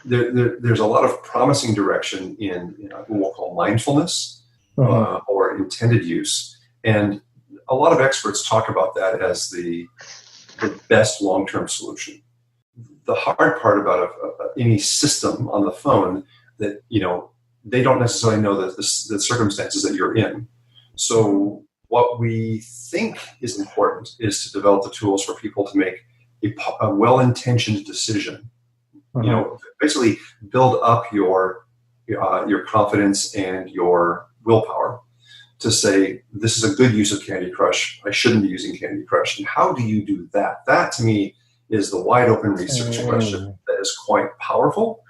there's a lot of promising direction in what we'll call mindfulness or intended use. And a lot of experts talk about that as the best long-term solution. The hard part about any system on the phone that, they don't necessarily know the circumstances that you're in. So what we think is important is to develop the tools for people to make a well-intentioned decision. Basically build up your confidence and your willpower to say, this is a good use of Candy Crush. I shouldn't be using Candy Crush. And how do you do that? That, to me, is the wide open research question that is quite powerful.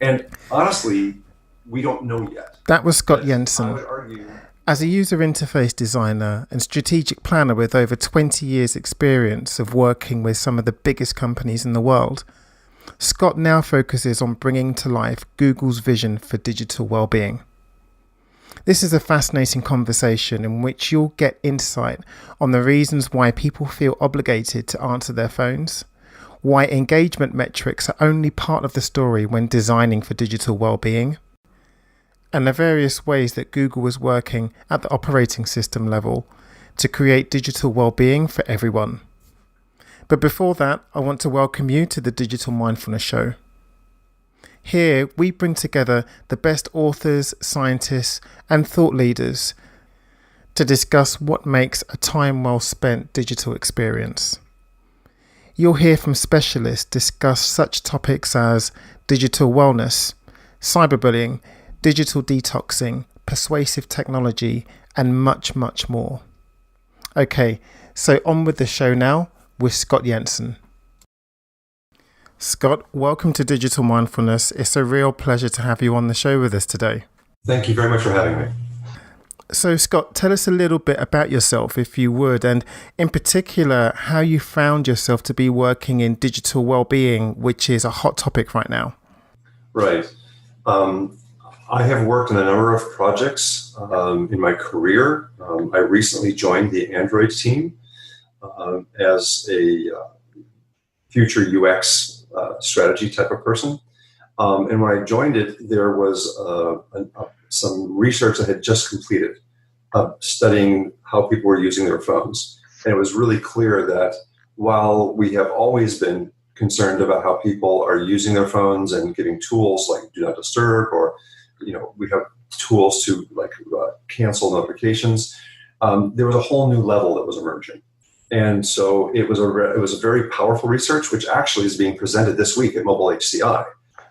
And honestly, we don't know yet. That was Scott Jenson. I would argue, as a user interface designer and strategic planner with over 20 years experience of working with some of the biggest companies in the world, Scott now focuses on bringing to life Google's vision for digital well-being. This is a fascinating conversation in which you'll get insight on the reasons why people feel obligated to answer their phones, why engagement metrics are only part of the story when designing for digital well-being, and the various ways that Google is working at the operating system level to create digital well-being for everyone. But before that, I want to welcome you to the Digital Mindfulness Show. Here, we bring together the best authors, scientists, and thought leaders to discuss what makes a time well spent digital experience. You'll hear from specialists discuss such topics as digital wellness, cyberbullying, digital detoxing, persuasive technology, and much, much more. Okay, so on with the show now with Scott Jenson. Scott, welcome to Digital Mindfulness. It's a real pleasure to have you on the show with us today. Thank you very much for having me. So, Scott, tell us a little bit about yourself, if you would, and in particular, how you found yourself to be working in digital well-being, which is a hot topic right now. Right. I have worked on a number of projects in my career. I recently joined the Android team as a future UX strategy type of person. And when I joined it, there was some research I had just completed studying how people were using their phones. And it was really clear that while we have always been concerned about how people are using their phones and getting tools like Do Not Disturb, or we have tools to cancel notifications, there was a whole new level that was emerging. And so it was a very powerful research, which actually is being presented this week at Mobile HCI.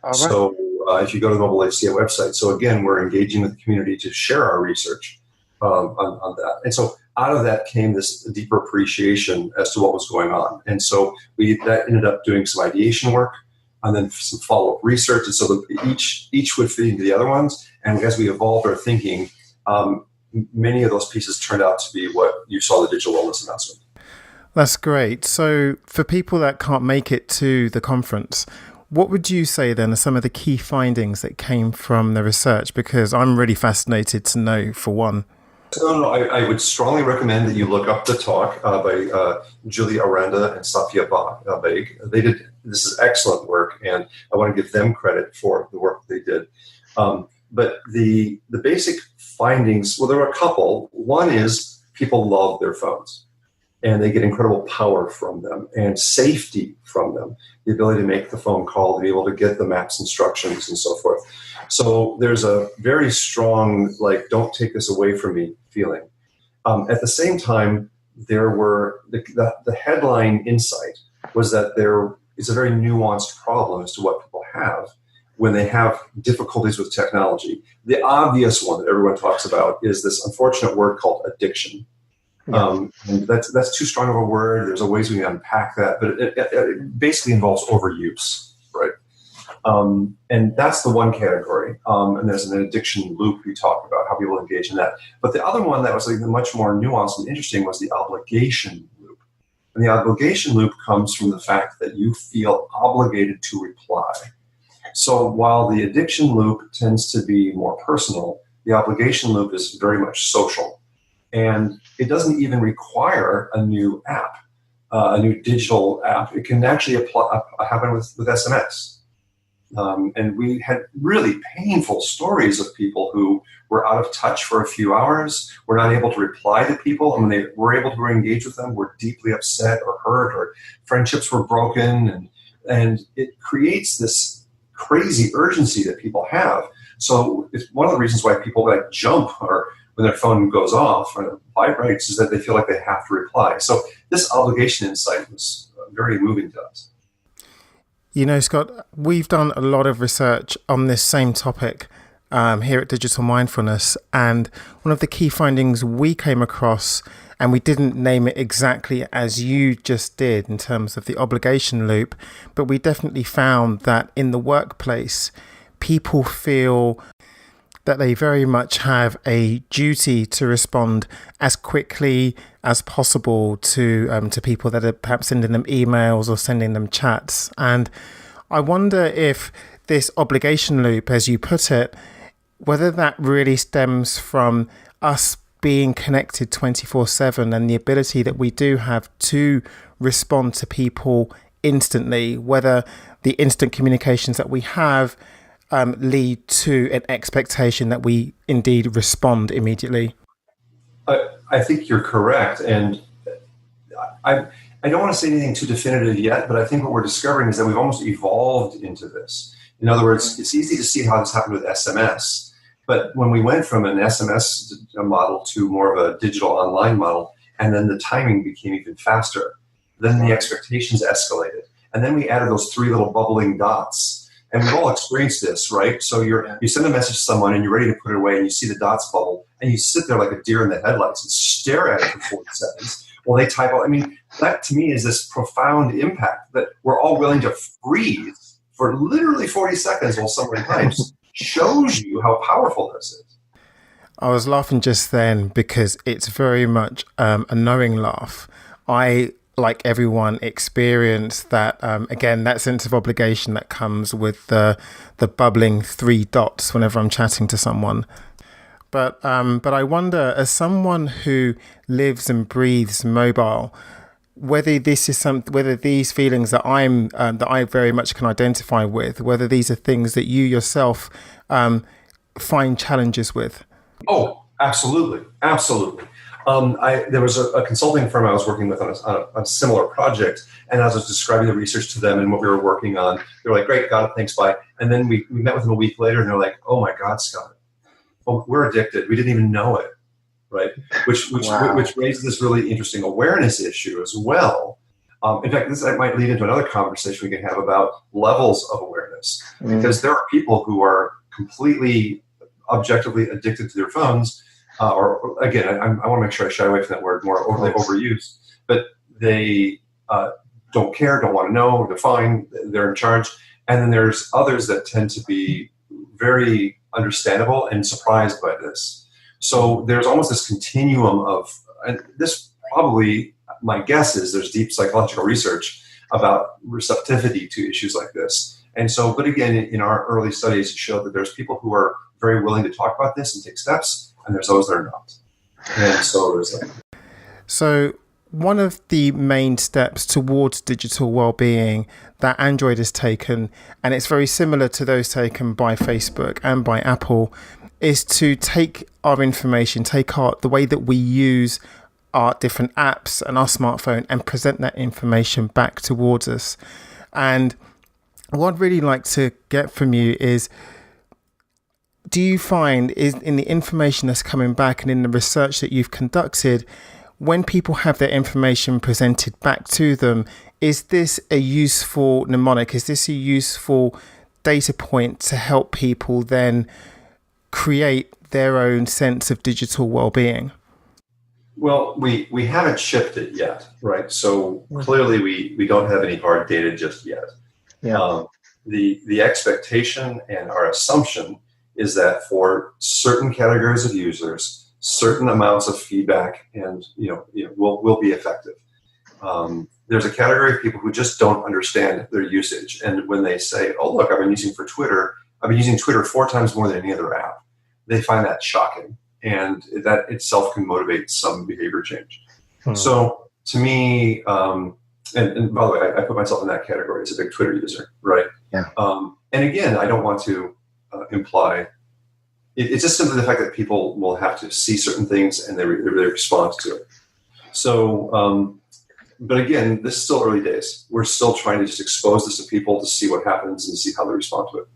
Right. So if you go to the Mobile HCI website, so again, we're engaging with the community to share our research on that. And so out of that came this deeper appreciation as to what was going on. And so that ended up doing some ideation work and then some follow-up research. And so each would fit into the other ones. And as we evolved our thinking, many of those pieces turned out to be what you saw the Digital Wellness announcement. That's great. So for people that can't make it to the conference, what would you say then are some of the key findings that came from the research? Because I'm really fascinated to know, for one. No, I would strongly recommend that you look up the talk by Julia Aranda and Safia Beg. This is excellent work, and I want to give them credit for the work they did. But the basic findings, well, there were a couple. One is people love their phones, and they get incredible power from them and safety from them. The ability to make the phone call, to be able to get the maps instructions and so forth. So there's a very strong, don't take this away from me feeling. At the same time, there were the headline insight was that there is a very nuanced problem as to what people have when they have difficulties with technology. The obvious one that everyone talks about is this unfortunate word called addiction. And that's too strong of a word. There's ways we can unpack that, but it basically involves overuse, right? And that's the one category. And there's an addiction loop we talk about, how people engage in that. But the other one that was much more nuanced and interesting was the obligation loop. And the obligation loop comes from the fact that you feel obligated to reply. So while the addiction loop tends to be more personal, the obligation loop is very much social. And it doesn't even require a new app, a new digital app. It can actually happen with SMS. And we had really painful stories of people who were out of touch for a few hours, were not able to reply to people, and when they were able to engage with them, were deeply upset or hurt, or friendships were broken, and it creates this crazy urgency that people have. So it's one of the reasons why people like jump or when their phone goes off or vibrates is that they feel like they have to reply. So this obligation insight was very moving to us. You know, Scott, we've done a lot of research on this same topic here at Digital Mindfulness. And one of the key findings we came across, and we didn't name it exactly as you just did in terms of the obligation loop, but we definitely found that in the workplace, people feel that they very much have a duty to respond as quickly as possible to people that are perhaps sending them emails or sending them chats. And I wonder if this obligation loop, as you put it, whether that really stems from us being connected 24/7 and the ability that we do have to respond to people instantly, whether the instant communications that we have lead to an expectation that we indeed respond immediately. I think you're correct. And I don't want to say anything too definitive yet, but I think what we're discovering is that we've almost evolved into this. In other words, it's easy to see how this happened with SMS. But when we went from an SMS model to more of a digital online model, and then the timing became even faster, then the expectations escalated. And then we added those three little bubbling dots. And we've all experienced this, right? So you send a message to someone and you're ready to put it away and you see the dots bubble and you sit there like a deer in the headlights and stare at it for 40 seconds while they type out. I mean, that to me is this profound impact that we're all willing to freeze for literally 40 seconds while someone types. Shows you how powerful this is. I was laughing just then because it's very much a knowing laugh. I, like everyone, experience that, again, that sense of obligation that comes with the bubbling three dots whenever I'm chatting to someone. But I wonder, as someone who lives and breathes mobile, whether this is whether these feelings that that I very much can identify with, whether these are things that you yourself find challenges with. Oh, absolutely. There was a consulting firm I was working with on a similar project, and as I was describing the research to them and what we were working on, they were like, "Great, got it, thanks, bye." And then we met with them a week later, and they're like, "Oh my God, Scott, we're addicted. We didn't even know it." Right, which raises this really interesting awareness issue as well. In fact, this might lead into another conversation we can have about levels of awareness, because there are people who are completely objectively addicted to their phones, or again, I want to make sure I shy away from that word, more overly overused, but they don't care, don't want to know, they're fine, they're in charge. And then there's others that tend to be very understandable and surprised by this. So there's almost this continuum of, and this probably, my guess is there's deep psychological research about receptivity to issues like this. And so, but again, in our early studies, it showed that there's people who are very willing to talk about this and take steps, and there's those that are not. And so there's that. So one of the main steps towards digital well-being that Android has taken, and it's very similar to those taken by Facebook and by Apple, is to take our information, the way that we use our different apps and our smartphone, and present that information back towards us. And what I'd really like to get from you is, do you find is in the information that's coming back and in the research that you've conducted, when people have their information presented back to them, is this a useful mnemonic? Is this a useful data point to help people then create their own sense of digital well-being? Well, we haven't shipped it yet, right? So clearly we don't have any hard data just yet. Yeah. The expectation and our assumption is that for certain categories of users, certain amounts of feedback and will be effective. There's a category of people who just don't understand their usage, and when they say, "Oh, look, I've been using Twitter 4 times more than any other app," they find that shocking, and that itself can motivate some behavior change. So to me, and by the way, I put myself in that category as a big Twitter user, right? Yeah. And again, I don't want to imply, it's just simply the fact that people will have to see certain things and they respond to it. So, but again, this is still early days. We're still trying to just expose this to people to see what happens and see how they respond to it.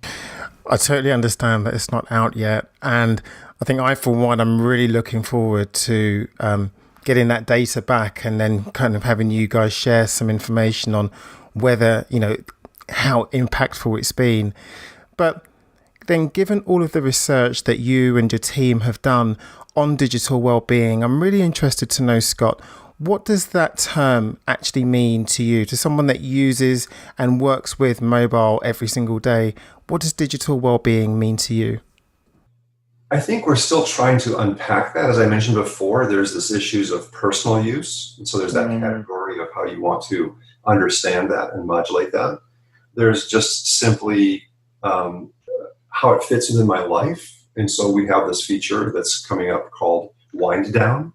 I totally understand that it's not out yet. And I think for one, I'm really looking forward to getting that data back and then kind of having you guys share some information on whether, how impactful it's been. But then given all of the research that you and your team have done on digital well-being, I'm really interested to know, Scott, what does that term actually mean to you, to someone that uses and works with mobile every single day? What does digital well-being mean to you? I think we're still trying to unpack that. As I mentioned before, there's this issues of personal use. And so there's that category of how you want to understand that and modulate that. There's just simply how it fits within my life. And so we have this feature that's coming up called Wind Down,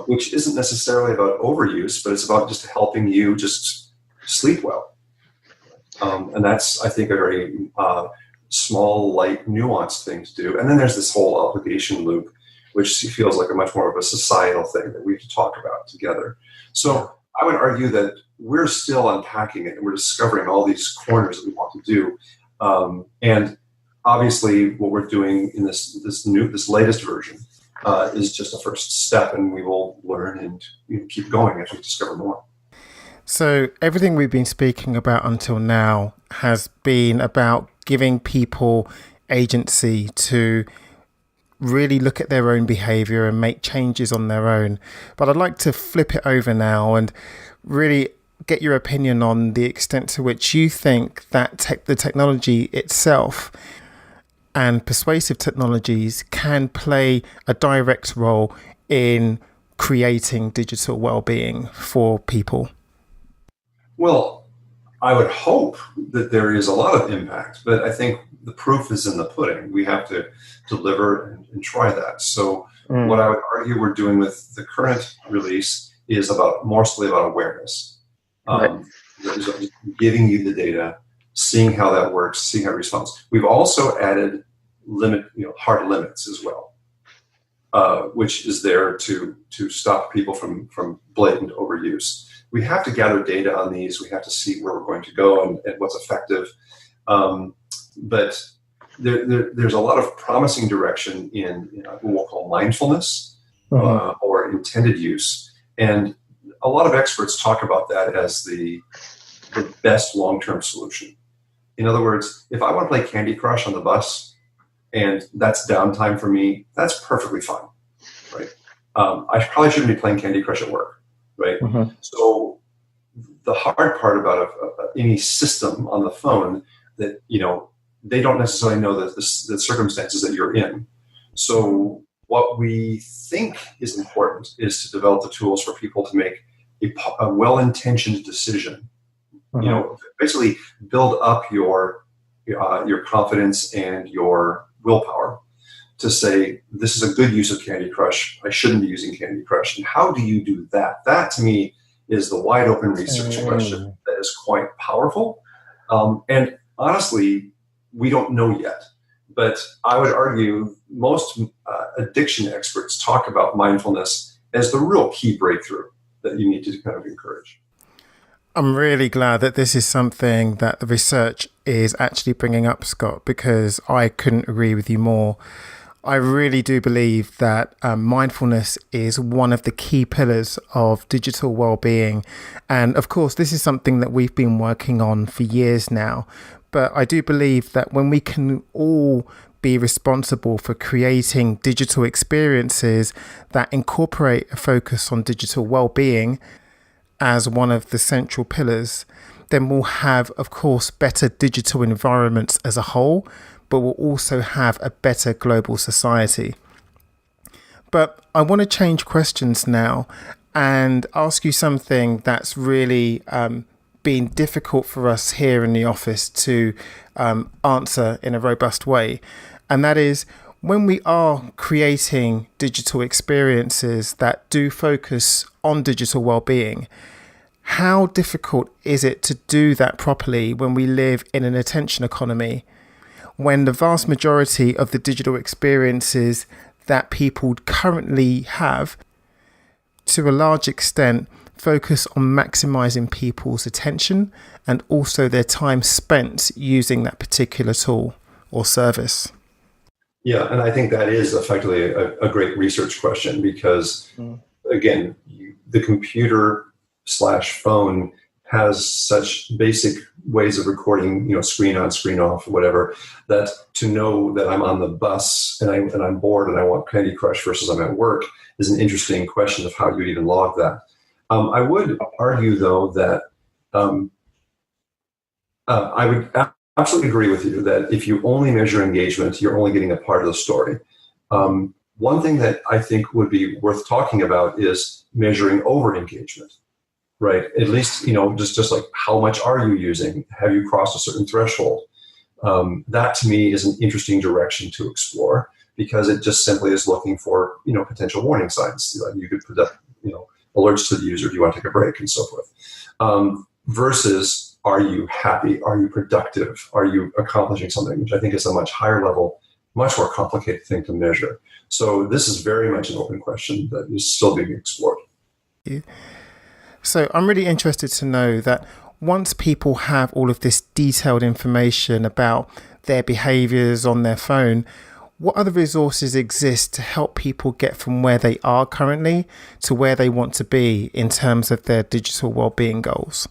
which isn't necessarily about overuse, but it's about just helping you just sleep well. And that's, I think, a very small, light, nuanced thing to do. And then there's this whole obligation loop, which feels like a much more of a societal thing that we have to talk about together. So I would argue that we're still unpacking it and we're discovering all these corners that we want to do. And obviously what we're doing in this latest version is just a first step, and we will learn and keep going as we discover more. So everything we've been speaking about until now has been about giving people agency to really look at their own behavior and make changes on their own. But I'd like to flip it over now and really get your opinion on the extent to which you think that the technology itself and persuasive technologies can play a direct role in creating digital well-being for people. Well, I would hope that there is a lot of impact, but I think the proof is in the pudding. We have to deliver and try that. So what I would argue we're doing with the current release is mostly about awareness. Giving you the data, seeing how that works, seeing how it responds. We've also added hard limits as well, which is there to stop people from blatant overuse. We have to gather data on these. We have to see where we're going to go and what's effective. But there's a lot of promising direction in what we'll call mindfulness or intended use. And a lot of experts talk about that as the best long-term solution. In other words, if I want to play Candy Crush on the bus and that's downtime for me, that's perfectly fine, right? I probably shouldn't be playing Candy Crush at work, right? So the hard part about any system on the phone that, they don't necessarily know the circumstances that you're in. So what we think is important is to develop the tools for people to make a well-intentioned decision. Basically build up your confidence and your willpower to say, this is a good use of Candy Crush. I shouldn't be using Candy Crush. And how do you do that? That, to me, is the wide open research question that is quite powerful. And honestly, we don't know yet. But I would argue most addiction experts talk about mindfulness as the real key breakthrough that you need to kind of encourage. I'm really glad that this is something that the research is actually bringing up, Scott, because I couldn't agree with you more. I really do believe that mindfulness is one of the key pillars of digital well-being. And of course, this is something that we've been working on for years now. But I do believe that when we can all be responsible for creating digital experiences that incorporate a focus on digital well-being as one of the central pillars, then we'll have, of course, better digital environments as a whole, but we'll also have a better global society. But I want to change questions now and ask you something that's really been difficult for us here in the office to answer in a robust way. And that is, when we are creating digital experiences that do focus on digital well-being, How difficult is it to do that properly when we live in an attention economy, when the vast majority of the digital experiences that people currently have, to a large extent, focus on maximizing people's attention and also their time spent using that particular tool or service? Yeah, and I think that is effectively a great research question because, again, the computer slash phone has such basic ways of recording, screen on, screen off, whatever, that to know that I'm on the bus and I'm bored and I want Candy Crush versus I'm at work is an interesting question of how you'd even log that. I would argue, though, that I would absolutely agree with you that if you only measure engagement, you're only getting a part of the story. One thing that I think would be worth talking about is measuring over engagement, right? At least, just like how much are you using? Have you crossed a certain threshold? That to me is an interesting direction to explore because it just simply is looking for, potential warning signs. Like you could put up, alerts to the user, do you want to take a break and so forth. Versus, are you happy? Are you productive? Are you accomplishing something? Which I think is a much higher level, much more complicated thing to measure. So this is very much an open question that is still being explored. So I'm really interested to know that once people have all of this detailed information about their behaviors on their phone, what other resources exist to help people get from where they are currently to where they want to be in terms of their digital well-being goals?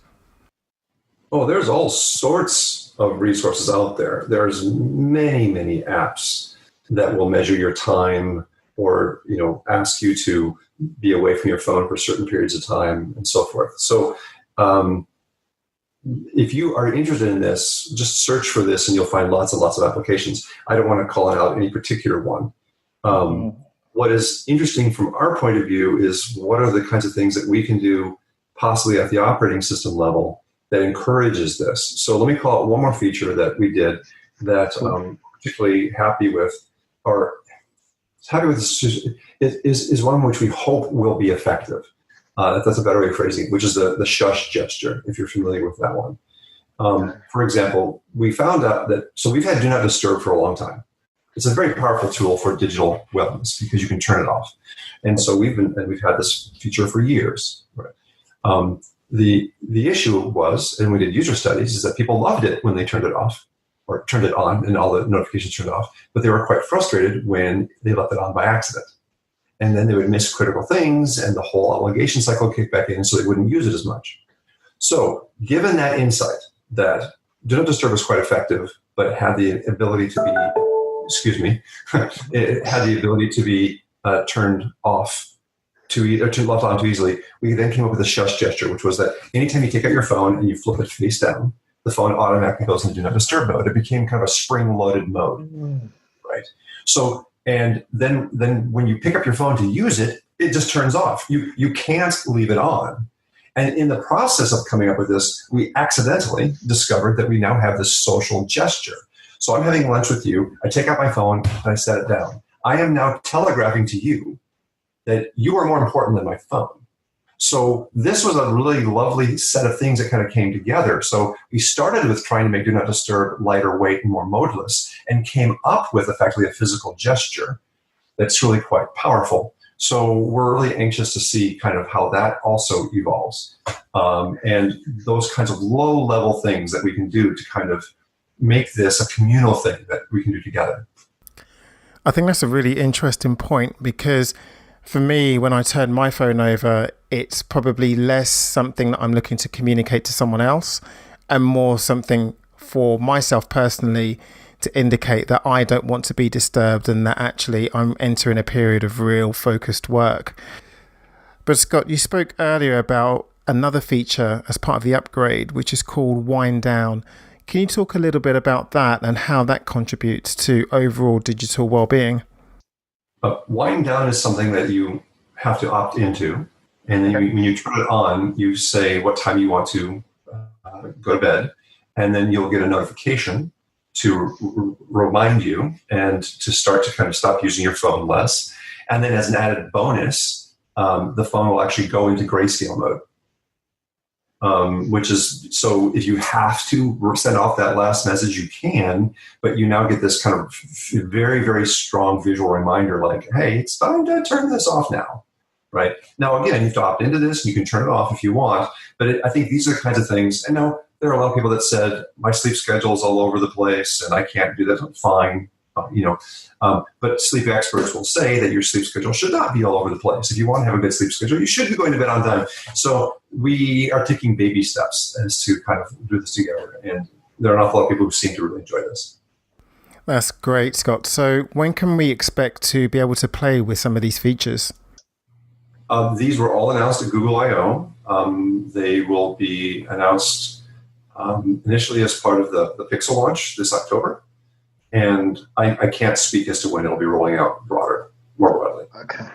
Oh, there's all sorts of resources out there. There's many, many apps that will measure your time or, ask you to be away from your phone for certain periods of time and so forth. So if you are interested in this, just search for this and you'll find lots and lots of applications. I don't want to call out any particular one. What is interesting from our point of view is what are the kinds of things that we can do possibly at the operating system level that encourages this. So let me call out one more feature that we did that I'm particularly happy with, or happy with is one which we hope will be effective. That's a better way of phrasing it, which is the Shush Gesture, if you're familiar with that one. For example, we found out that, so we've had Do Not Disturb for a long time. It's a very powerful tool for digital wellness because you can turn it off. And so we've had this feature for years. Right? The issue was, and we did user studies, is that people loved it when they turned it off or turned it on and all the notifications turned off, but they were quite frustrated when they left it on by accident. And then they would miss critical things and the whole obligation cycle kicked back in, so they wouldn't use it as much. So given that insight that Do Not Disturb was quite effective, but it had the ability to be, it had the ability to be turned off left on too easily, we then came up with a Shush Gesture, which was that anytime you take out your phone and you flip it face down, the phone automatically goes into Do Not Disturb mode. It became kind of a spring-loaded mode, right? So, and then when you pick up your phone to use it, it just turns off. You can't leave it on. And in the process of coming up with this, we accidentally discovered that we now have this social gesture. So I'm having lunch with you, I take out my phone, and I set it down. I am now telegraphing to you that you are more important than my phone. So this was a really lovely set of things that kind of came together. So we started with trying to make Do Not Disturb lighter weight and more modeless, and came up with effectively a physical gesture that's really quite powerful. So we're really anxious to see kind of how that also evolves. And those kinds of low-level things that we can do to kind of make this a communal thing that we can do together. I think that's a really interesting point because for me, when I turn my phone over, it's probably less something that I'm looking to communicate to someone else and more something for myself personally to indicate that I don't want to be disturbed and that actually I'm entering a period of real focused work. But Scott, you spoke earlier about another feature as part of the upgrade, which is called Wind Down. Can you talk a little bit about that and how that contributes to overall digital well-being? Wind down is something that you have to opt into. And then when you turn it on, you say what time you want to go to bed. And then you'll get a notification to remind you and to start to kind of stop using your phone less. And then as an added bonus, the phone will actually go into grayscale mode. which is, so if you have to send off that last message, you can, but you now get this kind of very, very strong visual reminder like, hey, it's time to turn this off now. Right. Now, again, you have to opt into this. You can turn it off if you want. But I think these are the kinds of things. And now there are a lot of people that said, my sleep schedule is all over the place and I can't do that. I'm fine. But sleep experts will say that your sleep schedule should not be all over the place. If you want to have a good sleep schedule, you should be going to bed on time. So we are taking baby steps as to kind of do this together. And there are an awful lot of people who seem to really enjoy this. That's great, Scott. So when can we expect to be able to play with some of these features? These were all announced at Google I/O. They will be announced initially as part of the Pixel launch this October. And I can't speak as to when it'll be rolling out more broadly. Okay.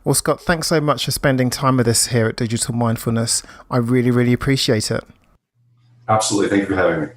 Well, Scott, thanks so much for spending time with us here at Digital Mindfulness. I really, really appreciate it. Absolutely. Thank you for having me.